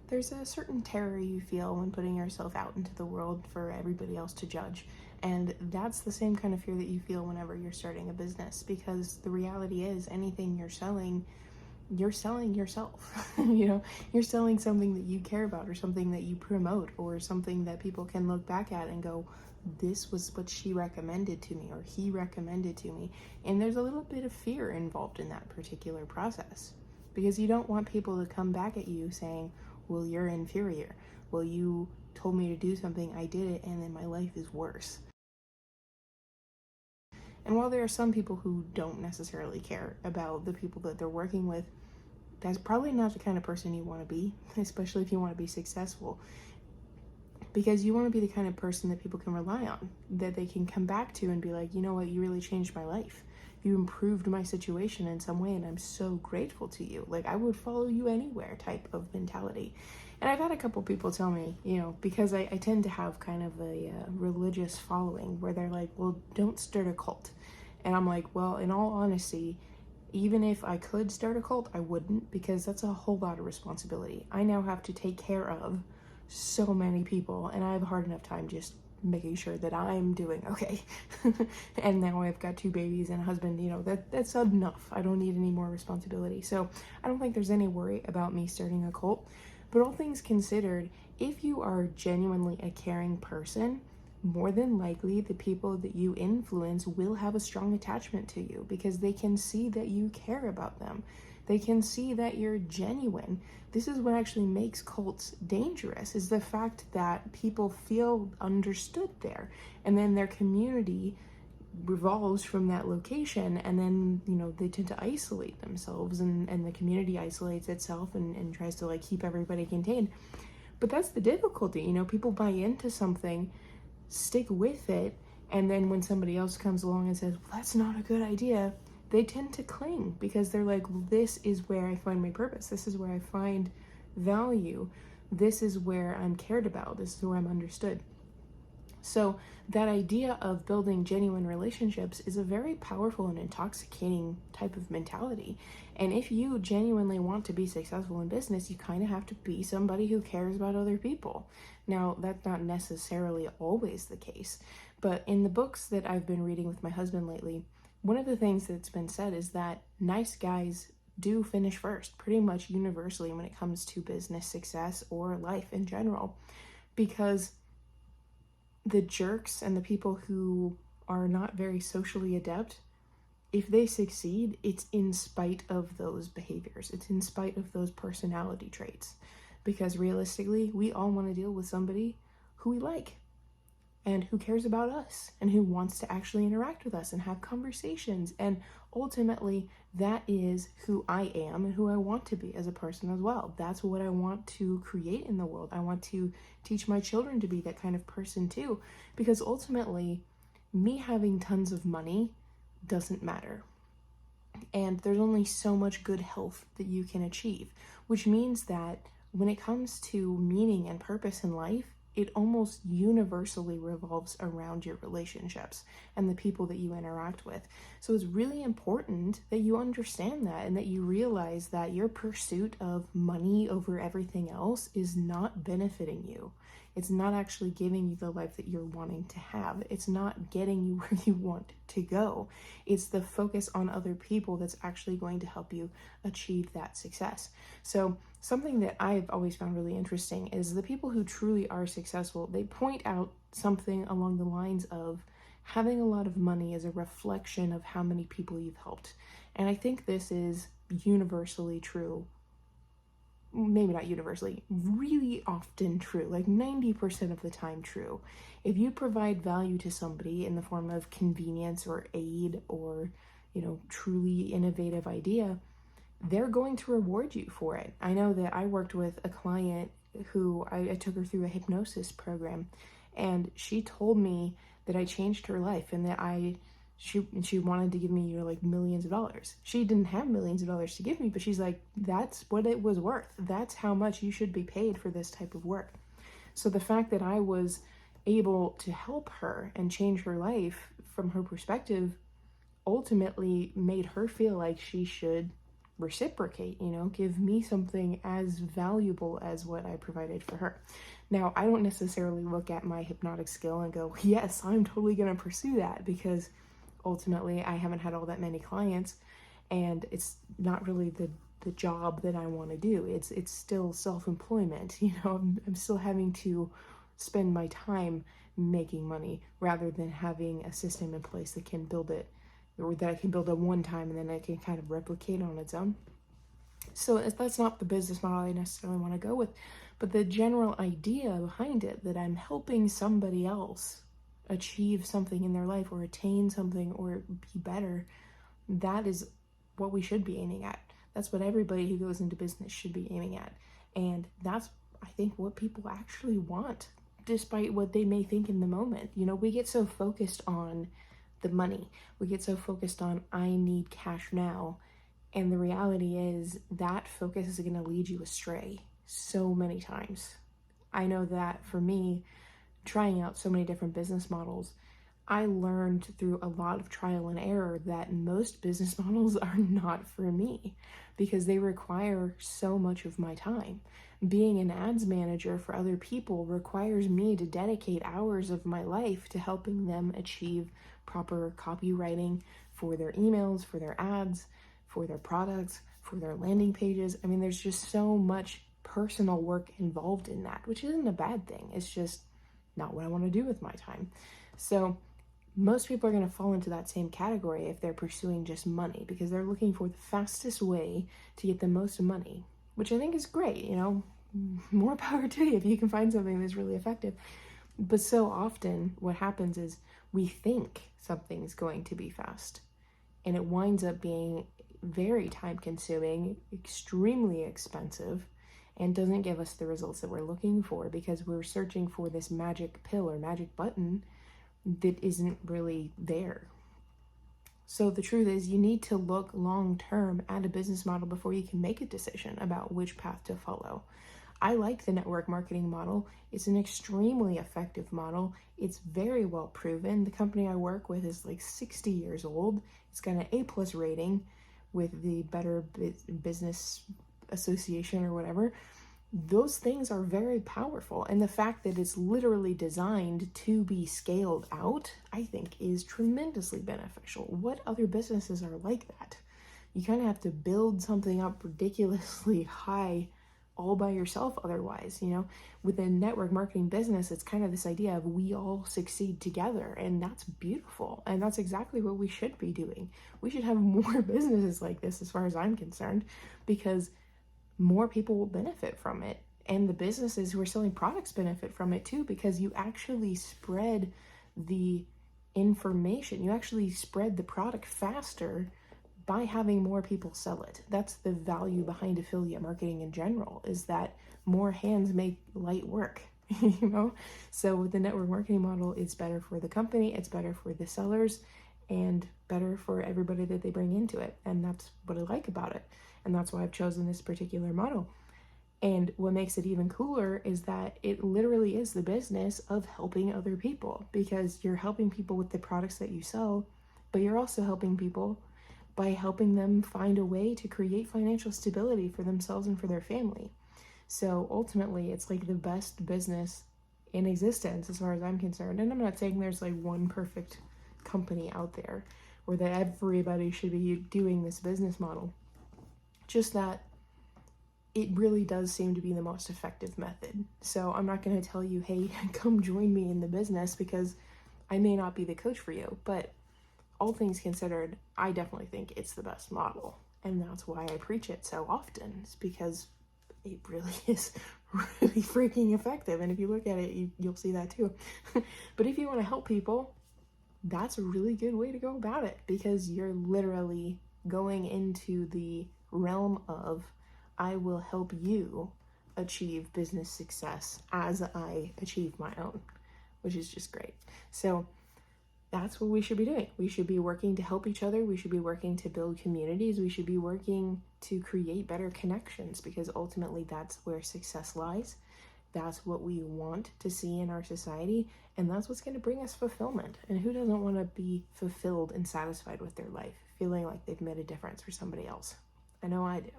There's a certain terror you feel when putting yourself out into the world for everybody else to judge. And that's the same kind of fear that you feel whenever you're starting a business, because the reality is anything you're selling yourself. You're selling something that you care about, or something that you promote, or something that people can look back at and go, this was what she recommended to me, or he recommended to me. And there's a little bit of fear involved in that particular process, because you don't want people to come back at you saying, well, you're inferior. Well, you told me to do something, I did it, and then my life is worse. And while there are some people who don't necessarily care about the people that they're working with, that's probably not the kind of person you want to be, especially if you want to be successful. Because you want to be the kind of person that people can rely on, that they can come back to and be like, you know what, you really changed my life. You improved my situation in some way, and I'm so grateful to you. Like, I would follow you anywhere type of mentality. And I've had a couple people tell me, because I tend to have kind of a religious following, where they're like, well, don't start a cult. And I'm like, well, in all honesty, even if I could start a cult, I wouldn't, because that's a whole lot of responsibility. I now have to take care of so many people, and I have a hard enough time just making sure that I'm doing okay. And now I've got 2 babies and a husband, that's enough. I don't need any more responsibility. So I don't think there's any worry about me starting a cult. But all things considered, if you are genuinely a caring person, more than likely the people that you influence will have a strong attachment to you, because they can see that you care about them. They can see that you're genuine. This is what actually makes cults dangerous, is the fact that people feel understood there, and then their community revolves from that location, and then they tend to isolate themselves, and the community isolates itself and tries to like keep everybody contained. But that's the difficulty. People buy into something, stick with it, and then when somebody else comes along and says, well, that's not a good idea, they tend to cling, because they're like, well, this is where I find my purpose, this is where I find value, this is where I'm cared about, this is where I'm understood. So that idea of building genuine relationships is a very powerful and intoxicating type of mentality. And if you genuinely want to be successful in business, you kind of have to be somebody who cares about other people. Now, that's not necessarily always the case, but in the books that I've been reading with my husband lately, one of the things that's been said is that nice guys do finish first, pretty much universally, when it comes to business success or life in general, because the jerks and the people who are not very socially adept, if they succeed, it's in spite of those behaviors. It's in spite of those personality traits. Because realistically, we all want to deal with somebody who we like, and who cares about us, and who wants to actually interact with us and have conversations. And ultimately, that is who I am and who I want to be as a person as well. That's what I want to create in the world. I want to teach my children to be that kind of person too, because ultimately, me having tons of money doesn't matter. And there's only so much good health that you can achieve, which means that when it comes to meaning and purpose in life, it almost universally revolves around your relationships and the people that you interact with. So it's really important that you understand that, and that you realize that your pursuit of money over everything else is not benefiting you. It's not actually giving you the life that you're wanting to have. It's not getting you where you want to go. It's the focus on other people that's actually going to help you achieve that success. So something that I've always found really interesting is the people who truly are successful, they point out something along the lines of having a lot of money is a reflection of how many people you've helped. And I think this is universally true. Maybe not universally, really often true, like 90% of the time true. If you provide value to somebody in the form of convenience or aid or, truly innovative idea, they're going to reward you for it. I know that I worked with a client who I took her through a hypnosis program, and she told me that I changed her life, and that she wanted to give me like millions of dollars. She didn't have millions of dollars to give me, but she's like, that's what it was worth. That's how much you should be paid for this type of work. So the fact that I was able to help her and change her life from her perspective ultimately made her feel like she should reciprocate, give me something as valuable as what I provided for her. Now, I don't necessarily look at my hypnotic skill and go, yes, I'm totally going to pursue that, because ultimately I haven't had all that many clients, and it's not really the job that I want to do. It's still self-employment. I'm still having to spend my time making money rather than having a system in place that can build it, or that I can build at one time and then it can kind of replicate on its own. So that's not the business model I necessarily want to go with, but the general idea behind it, that I'm helping somebody else achieve something in their life or attain something or be better, that is what we should be aiming at. That's what everybody who goes into business should be aiming at. And that's, I think, what people actually want, despite what they may think in the moment. We get so focused on the money. We get so focused on, I need cash now. And the reality is that focus is going to lead you astray so many times. I know that for me, trying out so many different business models, I learned through a lot of trial and error that most business models are not for me, because they require so much of my time. Being an ads manager for other people requires me to dedicate hours of my life to helping them achieve proper copywriting for their emails, for their ads, for their products, for their landing pages. I mean, there's just so much personal work involved in that, which isn't a bad thing. It's just not what I want to do with my time. So most people are going to fall into that same category if they're pursuing just money, because they're looking for the fastest way to get the most money, which I think is great. More power to you if you can find something that's really effective. But so often what happens is we think something's going to be fast, and it winds up being very time consuming, extremely expensive, and doesn't give us the results that we're looking for, because we're searching for this magic pill or magic button that isn't really there. So the truth is, you need to look long term at a business model before you can make a decision about which path to follow. I like the network marketing model. It's an extremely effective model. It's very well proven. The company I work with is like 60 years old. It's got an A+ rating with the Better Business Association or whatever. Those things are very powerful, and the fact that it's literally designed to be scaled out, I think, is tremendously beneficial. What other businesses are like that? You kind of have to build something up ridiculously high all by yourself otherwise. With a network marketing business, it's kind of this idea of we all succeed together, and that's beautiful, and that's exactly what we should be doing. We should have more businesses like this, as far as I'm concerned, because more people will benefit from it, and the businesses who are selling products benefit from it too, because you actually spread the information, you actually spread the product faster by having more people sell it. That's the value behind affiliate marketing in general, is that more hands make light work. So with the network marketing model, it's better for the company, it's better for the sellers, and better for everybody that they bring into it. And that's what I like about it, and that's why I've chosen this particular model. And what makes it even cooler is that it literally is the business of helping other people, because you're helping people with the products that you sell, but you're also helping people by helping them find a way to create financial stability for themselves and for their family. So ultimately, it's like the best business in existence as far as I'm concerned. And I'm not saying there's like one perfect company out there or that everybody should be doing this business model. Just that it really does seem to be the most effective method. So I'm not going to tell you, hey, come join me in the business, because I may not be the coach for you, but all things considered, I definitely think it's the best model. And that's why I preach it so often. It's because it really is really freaking effective. And if you look at it, you'll see that too. But if you want to help people, that's a really good way to go about it, because you're literally going into the realm of, I will help you achieve business success as I achieve my own, which is just great. So that's what we should be doing. We should be working to help each other. We should be working to build communities. We should be working to create better connections, because ultimately that's where success lies. That's what we want to see in our society, and that's what's going to bring us fulfillment. And who doesn't want to be fulfilled and satisfied with their life, feeling like they've made a difference for somebody else? I know I do.